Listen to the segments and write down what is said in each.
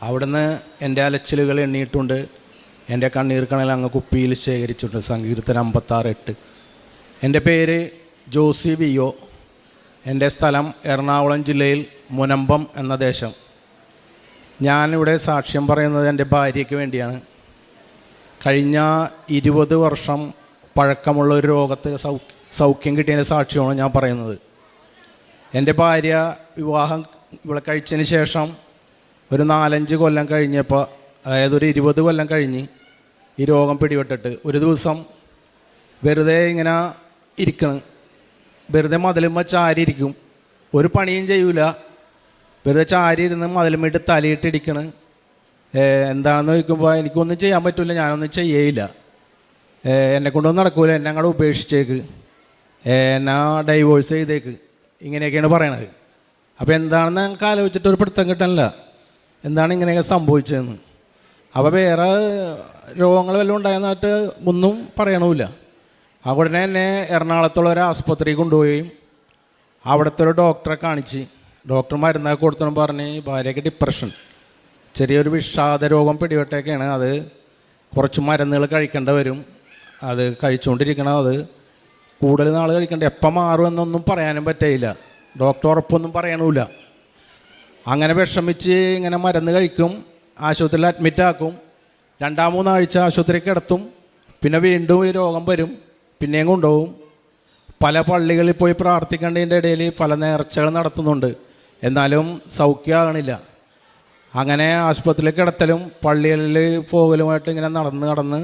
അവിടുന്ന് എൻ്റെ അലച്ചിലുകൾ എണ്ണിയിട്ടുണ്ട്. എൻ്റെ കണ്ണീർ കണൽ അങ്ങ് കുപ്പിയിൽ ശേഖരിച്ചിട്ടുണ്ട്. സങ്കീർത്തനം 56:8. എൻ്റെ പേര് ജോസി വി ഒ. എൻ്റെ സ്ഥലം എറണാകുളം ജില്ലയിൽ മുനമ്പം എന്ന ദേശം. ഞാനിവിടെ സാക്ഷ്യം പറയുന്നത് എൻ്റെ ഭാര്യയ്ക്ക് വേണ്ടിയാണ്. കഴിഞ്ഞ 20 വർഷം പഴക്കമുള്ള ഒരു രോഗത്തിൽ സൗഖ്യം കിട്ടിയതിൻ്റെ സാക്ഷ്യമാണ് ഞാൻ പറയുന്നത്. എൻ്റെ ഭാര്യ വിവാഹം ഇവിടെ കഴിച്ചതിന് ശേഷം ഒരു 4-5 കൊല്ലം കഴിഞ്ഞപ്പോൾ, അതായത് ഒരു 20 കൊല്ലം കഴിഞ്ഞ് ഈ രോഗം പിടിപെട്ടിട്ട് ഒരു ദിവസം വെറുതെ ഇങ്ങനെ ഇരിക്കണം, വെറുതെ മതിലുമ്പോൾ ചാരി ഇരിക്കും, ഒരു പണിയും ചെയ്യൂല, വെറുതെ ചാരി ഇരുന്ന് മതിലുമിട്ട് തലയിട്ടിരിക്കണം. എന്താണെന്ന് ചോദിക്കുമ്പോൾ എനിക്കൊന്നും ചെയ്യാൻ പറ്റില്ല, ഞാനൊന്നും ചെയ്യേയില്ല, എന്നെക്കൊണ്ടൊന്നും നടക്കൂല, എന്നെ അങ്ങോട്ട് ഉപേക്ഷിച്ചേക്ക്, എന്നാ ഡൈവോഴ്സ് ചെയ്തേക്ക്, ഇങ്ങനെയൊക്കെയാണ് പറയണത്. അപ്പോൾ എന്താണെന്ന് ഞങ്ങൾക്ക് ആലോചിച്ചിട്ട് ഒരു പിടുത്തം കിട്ടാനില്ല, എന്താണ് ഇങ്ങനെയൊക്കെ സംഭവിച്ചതെന്ന്. അപ്പോൾ വേറെ രോഗങ്ങൾ വല്ലതും ഉണ്ടായെന്നായിട്ട് ഒന്നും പറയണമില്ല. ആ ഉടനെ എന്നെ എറണാകുളത്തുള്ള ഒരു ആസ്പത്രിയിൽ കൊണ്ടുപോവുകയും അവിടുത്തെ ഒരു ഡോക്ടറെ കാണിച്ച് ഡോക്ടർ മരുന്നൊക്കെ കൊടുത്തോണ്ട് പറഞ്ഞ് ഭാര്യയ്ക്ക് ഡിപ്രഷൻ, ചെറിയൊരു വിഷാദ രോഗം പിടിപെട്ടൊക്കെയാണ്, അത് കുറച്ച് മരുന്നുകൾ കഴിക്കേണ്ടി വരും, അത് കഴിച്ചുകൊണ്ടിരിക്കണം, അത് കൂടുതൽ നാൾ കഴിക്കേണ്ട, എപ്പം മാറുമെന്നൊന്നും പറയാനും പറ്റില്ല, ഡോക്ടർ ഉറപ്പൊന്നും പറയണമില്ല. അങ്ങനെ വിഷമിച്ച് ഇങ്ങനെ മരുന്ന് കഴിക്കും, ആശുപത്രിയിൽ അഡ്മിറ്റാക്കും, 2-3 ആഴ്ച ആശുപത്രിയിൽ കിടത്തും, പിന്നെ വീണ്ടും ഈ രോഗം വരും, പിന്നെയും കൊണ്ടുപോകും. പല പള്ളികളിൽ പോയി പ്രാർത്ഥിക്കേണ്ടതിൻ്റെ ഇടയിൽ പല നേർച്ചകൾ നടത്തുന്നുണ്ട്, എന്നാലും സൗഖ്യമാകണില്ല. അങ്ങനെ ആശുപത്രിയിൽ കിടത്തലും പള്ളികളിൽ പോകലുമായിട്ട് ഇങ്ങനെ നടന്ന്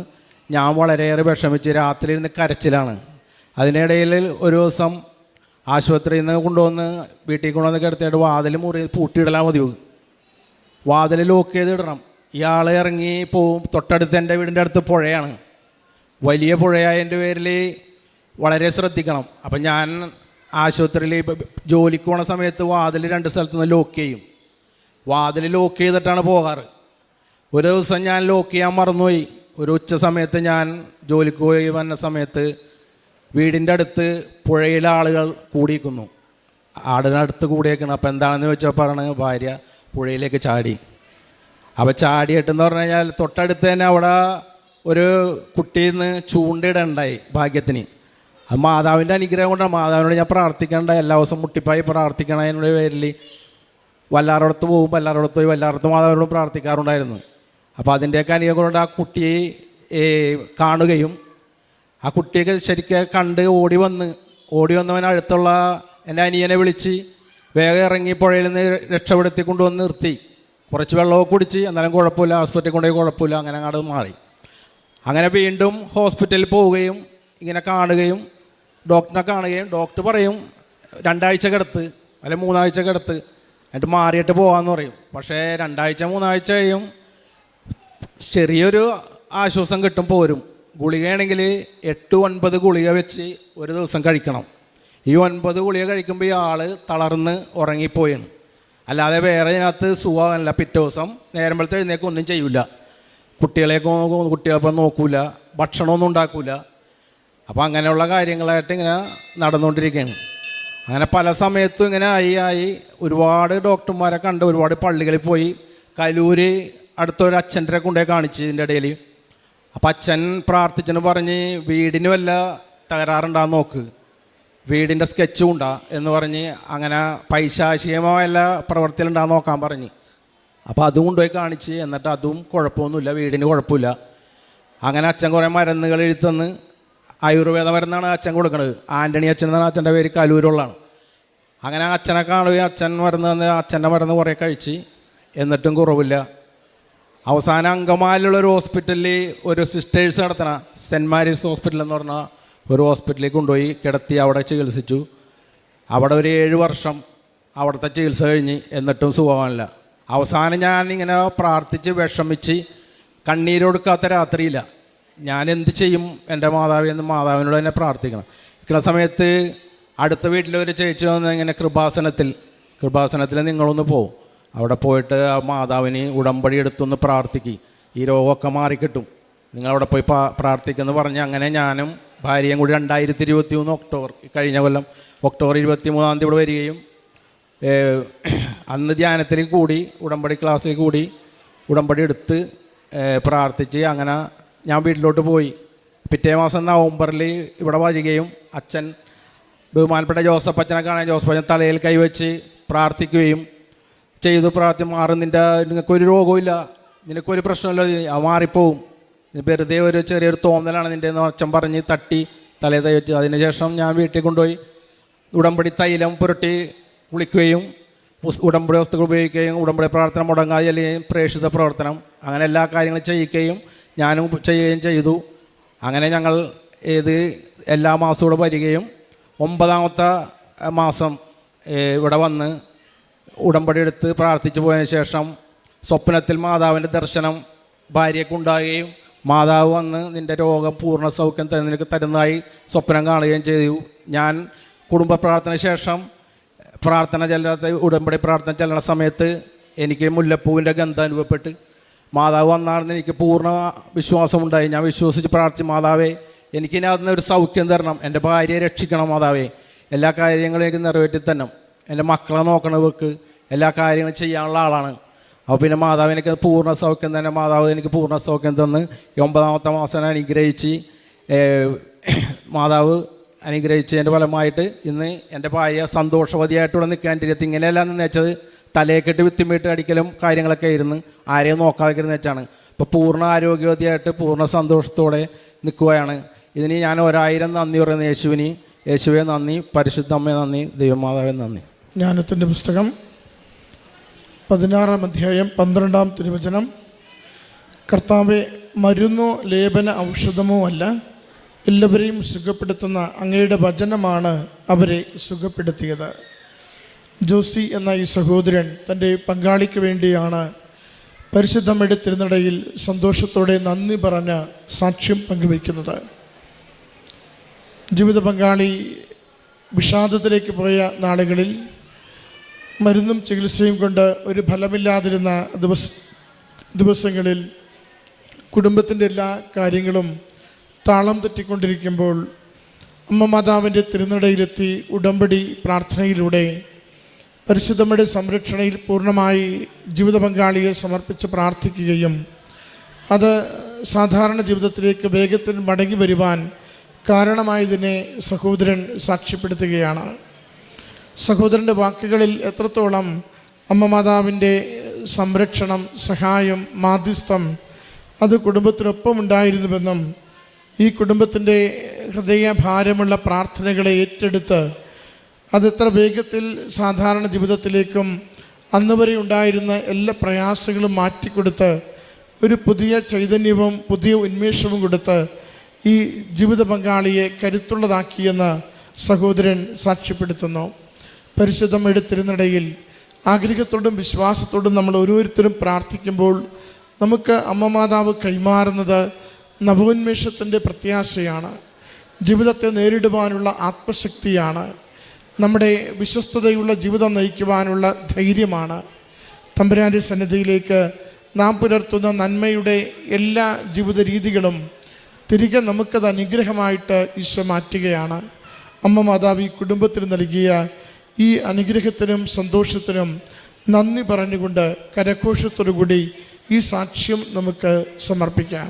ഞാൻ വളരെയേറെ വിഷമിച്ച് രാത്രി ഇരുന്ന് കരച്ചിലാണ്. അതിനിടയിൽ ഒരു ദിവസം ആശുപത്രിയിൽ നിന്ന് കൊണ്ടുവന്ന് വീട്ടിൽ കൊണ്ടുവന്ന് കിടത്തിയിട്ട് വാതിൽ മുറി പൂട്ടിയിടലാൽ മതി, വാതിൽ ലോക്ക് ചെയ്തിടണം. ഇയാൾ ഇറങ്ങി പോവും. തൊട്ടടുത്ത് എൻ്റെ വീടിൻ്റെ അടുത്ത് പുഴയാണ്, വലിയ പുഴയായതിൻ്റെ പേരിൽ വളരെ ശ്രദ്ധിക്കണം. അപ്പം ഞാൻ ആശുപത്രിയിൽ ജോലിക്ക് പോണ സമയത്ത് വാതിൽ 2 സ്ഥലത്തു നിന്ന് ലോക്ക് ചെയ്യും, വാതിൽ ലോക്ക് ചെയ്തിട്ടാണ് പോകാറ്. ഒരു ദിവസം ഞാൻ ലോക്ക് ചെയ്യാൻ മറന്നുപോയി. ഒരു ഉച്ച സമയത്ത് ഞാൻ ജോലിക്ക് പോയി വന്ന സമയത്ത് വീടിൻ്റെ അടുത്ത് പുഴയിലെ ആളുകൾ കൂടിയിരിക്കുന്നു, ആടിനടുത്ത് കൂടിയേക്കണം. അപ്പോൾ എന്താണെന്ന് ചോദിച്ചാൽ പറഞ്ഞ് ഭാര്യ പുഴയിലേക്ക് ചാടി. അപ്പോൾ ചാടിയിട്ടെന്ന് പറഞ്ഞു കഴിഞ്ഞാൽ തൊട്ടടുത്ത് തന്നെ അവിടെ ഒരു കുട്ടിയിൽ നിന്ന് ചൂണ്ടയിടണ്ടായി ഭാഗ്യത്തിന്. അത് മാതാവിൻ്റെ അനുഗ്രഹം കൊണ്ടാണ്. മാതാവിനോട് ഞാൻ പ്രാർത്ഥിക്കേണ്ട, എല്ലാ ദിവസവും മുട്ടിപ്പായി പ്രാർത്ഥിക്കണതിൻ്റെ പേരിൽ വല്ലാറോടത്ത് പോകുമ്പോൾ എല്ലാവരോടത്ത് പോയി വല്ലാറത്ത് മാതാവിനോടും പ്രാർത്ഥിക്കാറുണ്ടായിരുന്നു. അപ്പോൾ അതിൻ്റെയൊക്കെ അനുഗ്രഹം കൊണ്ട് ആ കുട്ടിയെ കാണുകയും ആ കുട്ടിയൊക്കെ ശരിക്കും കണ്ട് ഓടി വന്നവൻ അടുത്തുള്ള എൻ്റെ അനിയനെ വിളിച്ച് വേഗം ഇറങ്ങി പുഴയിൽ നിന്ന് രക്ഷപ്പെടുത്തി കൊണ്ടുവന്ന് നിർത്തി. കുറച്ച് വെള്ളമൊക്കെ കുടിച്ച്, എന്നാലും കുഴപ്പമില്ല, ആസ്പത്രിയിൽ കൊണ്ടുപോയി കുഴപ്പമില്ല, അങ്ങനെ അങ്ങോട്ട് മാറി. അങ്ങനെ വീണ്ടും ഹോസ്പിറ്റലിൽ പോവുകയും ഇങ്ങനെ കാണുകയും ഡോക്ടറിനെ കാണുകയും ഡോക്ടർ പറയും 2 ആഴ്ച കിടത്ത് അല്ലെങ്കിൽ 3 ആഴ്ച കിടത്ത്, എന്നിട്ട് മാറിയിട്ട് പോകാമെന്ന് പറയും. പക്ഷേ 2 ആഴ്ച 3 ആഴ്ച കഴിയും ചെറിയൊരു ആശ്വാസം കിട്ടും, പോരും. ഗുളികയാണെങ്കിൽ 8-9 ഗുളിക വെച്ച് ഒരു ദിവസം കഴിക്കണം. ഈ 9 ഗുളിക കഴിക്കുമ്പോൾ ഈ ആൾ തളർന്ന് ഉറങ്ങിപ്പോയാണ്, അല്ലാതെ വേറെ ഇതിനകത്ത് സുഖമല്ല. പിറ്റേ ദിവസം നേരമ്പളത്തെ എഴുന്നേക്കും ഒന്നും ചെയ്യൂല, കുട്ടികളെപ്പം നോക്കൂല, ഭക്ഷണമൊന്നും ഉണ്ടാക്കൂല. അപ്പോൾ അങ്ങനെയുള്ള കാര്യങ്ങളായിട്ട് ഇങ്ങനെ നടന്നുകൊണ്ടിരിക്കുകയാണ്. അങ്ങനെ പല സമയത്തും ഇങ്ങനെ ആയി ഒരുപാട് ഡോക്ടർമാരെ കണ്ട്, ഒരുപാട് പള്ളികളിൽ പോയി. കലൂര് അടുത്തൊരു അച്ഛൻ്റെ കൊണ്ടുപോയി കാണിച്ച് ഇതിൻ്റെ ഇടയിൽ. അപ്പം അച്ഛൻ പ്രാർത്ഥിച്ചെന്ന് പറഞ്ഞ് വീടിന് വല്ല തകരാറുണ്ടാകാൻ നോക്ക്, വീടിൻ്റെ സ്കെച്ചും ഉണ്ടാ എന്ന് പറഞ്ഞ്, അങ്ങനെ പൈശാചികമായ എല്ലാ പ്രവൃത്തിയിലുണ്ടാകാൻ നോക്കാൻ പറഞ്ഞ്. അപ്പോൾ അതും കൊണ്ടുപോയി കാണിച്ച്, എന്നിട്ട് അതും കുഴപ്പമൊന്നുമില്ല, വീടിന് കുഴപ്പമില്ല. അങ്ങനെ അച്ഛൻ കുറേ മരുന്നുകൾ എഴുത്തന്ന്, ആയുർവേദ മരുന്നാണ് അച്ഛൻ കൊടുക്കുന്നത്. ആൻ്റണി അച്ഛൻ എന്നാണ് അച്ഛൻ്റെ പേര്, കലൂരുള്ളതാണ്. അങ്ങനെ അച്ഛനെ കാണുകയും അച്ഛൻ മരുന്ന് തന്ന് അച്ഛൻ്റെ മരുന്ന് കുറേ കഴിച്ച്, എന്നിട്ടും കുറവില്ല. അവസാനം അങ്കമാലിലുള്ളൊരു ഹോസ്പിറ്റലിൽ ഒരു സിസ്റ്റേഴ്സ് നടത്തണ സെൻറ്റ് മാരീസ് ഹോസ്പിറ്റൽ എന്ന് പറഞ്ഞാൽ ഒരു ഹോസ്പിറ്റലിൽ കൊണ്ടുപോയി കിടത്തി, അവിടെ ചികിത്സിച്ചു. അവിടെ ഒരു 7 വർഷം അവിടുത്തെ ചികിത്സ കഴിഞ്ഞ്, എന്നിട്ടും സുഖമാണില്ല. അവസാനം ഞാനിങ്ങനെ പ്രാർത്ഥിച്ച് വിഷമിച്ച് കണ്ണീരൊടുക്കാത്ത രാത്രിയില്ല. ഞാൻ എന്ത് ചെയ്യും എൻ്റെ മാതാവിയെന്ന് മാതാവിനോട് തന്നെ പ്രാർത്ഥിക്കണം. ഇക്കുന്ന സമയത്ത് അടുത്ത വീട്ടിലൊരു ചേച്ചി വന്ന് ഇങ്ങനെ കൃപാസനത്തിൽ നിങ്ങളൊന്ന് പോകും, അവിടെ പോയിട്ട് ആ മാതാവിന് ഉടമ്പടി എടുത്തൊന്ന് പ്രാർത്ഥിക്കുക, ഈ രോഗമൊക്കെ മാറിക്കിട്ടും, നിങ്ങളവിടെ പോയി പ്രാർത്ഥിക്കുമെന്ന് പറഞ്ഞ് അങ്ങനെ ഞാനും ഭാര്യയും കൂടി 2023 ഒക്ടോബർ, കഴിഞ്ഞ കൊല്ലം ഒക്ടോബർ 23 ഇവിടെ വരികയും അന്ന് ധ്യാനത്തിൽ കൂടി, ഉടമ്പടി ക്ലാസ്സിൽ കൂടി ഉടമ്പടി എടുത്ത് പ്രാർത്ഥിച്ച് അങ്ങനെ ഞാൻ വീട്ടിലോട്ട് പോയി. പിറ്റേ മാസം നവംബറിൽ ഇവിടെ വരികയും അച്ഛൻ ബഹുമാനപ്പെട്ട ജോസഫ് അച്ഛനെ കാണാൻ ജോസഫ് അച്ഛൻ തലയിൽ കൈവച്ച് പ്രാർത്ഥിക്കുകയും ചെയ്തു. മാറും, നിനക്കൊരു രോഗമില്ല, നിനക്കൊരു പ്രശ്നമില്ല, മാറിപ്പോവും, വെറുതെ ഒരു ചെറിയൊരു തോന്നലാണ് നിൻ്റെ എന്ന് അച്ഛൻ പറഞ്ഞ് തട്ടി തലയിൽ തയ്ച്ച്. അതിനുശേഷം ഞാൻ വീട്ടിൽ കൊണ്ടുപോയി ഉടമ്പടി തൈലം പുരട്ടി കുളിക്കുകയും ഉടമ്പടി വസ്തുക്കൾ ഉപയോഗിക്കുകയും ഉടമ്പടി പ്രവർത്തനം മുടങ്ങാതെ അല്ലെങ്കിൽ പ്രേക്ഷിത പ്രവർത്തനം അങ്ങനെ എല്ലാ കാര്യങ്ങളും ചെയ്യിക്കുകയും ഞാനും ചെയ്യുകയും ചെയ്തു. അങ്ങനെ ഞങ്ങൾ എല്ലാ മാസവും ഇവിടെ വരികയും 9ാമത്തെ മാസം ഇവിടെ വന്ന് ഉടമ്പടി എടുത്ത് പ്രാർത്ഥിച്ചു പോയതിനു ശേഷം സ്വപ്നത്തിൽ മാതാവിൻ്റെ ദർശനം ഭാര്യയ്ക്കുണ്ടാകുകയും മാതാവ് വന്ന് നിൻ്റെ രോഗം പൂർണ്ണ സൗഖ്യം നിനക്ക് തരുന്നതായി സ്വപ്നം കാണുകയും ചെയ്തു. ഞാൻ കുടുംബ പ്രാർത്ഥന ശേഷം ഉടമ്പടി പ്രാർത്ഥന ചെല്ലണ സമയത്ത് എനിക്ക് മുല്ലപ്പൂവിൻ്റെ ഗന്ധം അനുഭവപ്പെട്ട് മാതാവ് വന്നാണെന്ന് എനിക്ക് പൂർണ്ണ വിശ്വാസമുണ്ടായി. ഞാൻ വിശ്വസിച്ച് പ്രാർത്ഥിച്ചു, മാതാവേ എനിക്കിനകത്തുനിന്ന് ഒരു സൗഖ്യം തരണം, എൻ്റെ ഭാര്യയെ രക്ഷിക്കണം മാതാവേ, എല്ലാ കാര്യങ്ങളും എനിക്ക് നിറവേറ്റി തന്നെ, എൻ്റെ മക്കളെ നോക്കണവർക്ക് എല്ലാ കാര്യങ്ങളും ചെയ്യാനുള്ള ആളാണ്. അപ്പോൾ പിന്നെ മാതാവ് എനിക്ക് പൂർണ്ണ സൗഖ്യം തന്നെ, മാതാവ് എനിക്ക് പൂർണ്ണ സൗഖ്യം തന്ന് 9ാമത്തെ മാസം അനുഗ്രഹിച്ച് മാതാവ് അനുഗ്രഹിച്ചതിൻ്റെ ഫലമായിട്ട് ഇന്ന് എൻ്റെ ഭാര്യ സന്തോഷവതിയായിട്ട് ഇവിടെ നിൽക്കാണ്ടിരുത്തി. ഇങ്ങനെയെല്ലാം നിന്ന് വെച്ചത് തലയെക്കെട്ട് വിത്തുമീട്ട് അടിക്കലും കാര്യങ്ങളൊക്കെ ആയിരുന്നു, ആരെയും നോക്കാതെ വെച്ചാണ്. ഇപ്പോൾ പൂർണ്ണ ആരോഗ്യവതിയായിട്ട് പൂർണ്ണ സന്തോഷത്തോടെ നിൽക്കുകയാണ്. ഇതിന് ഞാൻ 1000 നന്ദി പറയുന്നത് യേശുവെ നന്ദി, പരിശുദ്ധ അമ്മയെ നന്ദി, ദൈവമാതാവെ നന്ദി. ജ്ഞാനത്തിൻ്റെ പുസ്തകം 16-ാം അധ്യായം 12-ാം തിരുവചനം. കർത്താവെ, മരുന്നോ ലേപന ഔഷധമോ അല്ല, എല്ലാവരെയും സുഖപ്പെടുത്തുന്ന അങ്ങയുടെ വചനമാണ് അവരെ സുഖപ്പെടുത്തിയത്. ജോസി എന്ന ഈ സഹോദരൻ തൻ്റെ പങ്കാളിക്ക് വേണ്ടിയാണ് പരിശുദ്ധമ്മയുടെ തിരുനടയിൽ സന്തോഷത്തോടെ നന്ദി പറഞ്ഞ് സാക്ഷ്യം പങ്കുവയ്ക്കുന്നത്. ജീവിത പങ്കാളി വിഷാദത്തിലേക്ക് പോയ നാളുകളിൽ മരുന്നും ചികിത്സയും കൊണ്ട് ഒരു ഫലമില്ലാതിരുന്ന ദിവസങ്ങളിൽ കുടുംബത്തിൻ്റെ എല്ലാ കാര്യങ്ങളും താളം തെറ്റിക്കൊണ്ടിരിക്കുമ്പോൾ അമ്മ മാതാവിൻ്റെ തിരുനടയിലെത്തി ഉടമ്പടി പ്രാർത്ഥനയിലൂടെ പരിശുദ്ധമ്മയുടെ സംരക്ഷണയിൽ പൂർണ്ണമായി ജീവിത പങ്കാളിയെ സമർപ്പിച്ച് പ്രാർത്ഥിക്കുകയും അത് സാധാരണ ജീവിതത്തിലേക്ക് വേഗത്തിൽ മടങ്ങി വരുവാൻ കാരണമായതിനെ സഹോദരൻ സാക്ഷ്യപ്പെടുത്തുകയാണ്. സഹോദരൻ്റെ വാക്കുകളിൽ എത്രത്തോളം അമ്മ മാതാവിൻ്റെ സംരക്ഷണം, സഹായം, മാധ്യസ്ഥം അത് കുടുംബത്തിനൊപ്പം ഉണ്ടായിരുന്നുവെന്നും ഈ കുടുംബത്തിൻ്റെ ഹൃദയഭാരമുള്ള പ്രാർത്ഥനകളെ ഏറ്റെടുത്ത് അതെത്ര വേഗത്തിൽ സാധാരണ ജീവിതത്തിലേക്കും അന്നുവരെ ഉണ്ടായിരുന്ന എല്ലാ പ്രയാസങ്ങളും മാറ്റിക്കൊടുത്ത് ഒരു പുതിയ ചൈതന്യവും പുതിയ ഉന്മേഷവും കൊടുത്ത് ഈ ജീവിത പങ്കാളിയെ കരുത്തുള്ളതാക്കിയെന്ന് സഹോദരൻ സാക്ഷ്യപ്പെടുത്തുന്നു. പരിശുദ്ധമ്മയുടെ തിരുനടയിൽ ആഗ്രഹത്തോടും വിശ്വാസത്തോടും നമ്മൾ ഓരോരുത്തരും പ്രാർത്ഥിക്കുമ്പോൾ നമുക്ക് അമ്മ മാതാവ് കൈമാറുന്നത് നവോന്മേഷത്തിൻ്റെ പ്രത്യാശയാണ്, ജീവിതത്തെ നേരിടുവാനുള്ള ആത്മശക്തിയാണ്, നമ്മുടെ വിശ്വസ്തതയുള്ള ജീവിതം നയിക്കുവാനുള്ള ധൈര്യമാണ്. തമ്പുരാൻ്റെ സന്നിധിയിലേക്ക് നാം പുലർത്തുന്ന നന്മയുടെ എല്ലാ ജീവിത രീതികളും തിരികെ നമുക്കത് അനുഗ്രഹമായിട്ട് ഈശോ മാറ്റുകയാണ്. അമ്മ മാതാവ് ഈ കുടുംബത്തിന് നൽകിയ ഈ അനുഗ്രഹത്തിനും സന്തോഷത്തിനും നന്ദി പറഞ്ഞുകൊണ്ട് കരഘോഷത്തോടു കൂടി ഈ സാക്ഷ്യം നമുക്ക് സമർപ്പിക്കാം.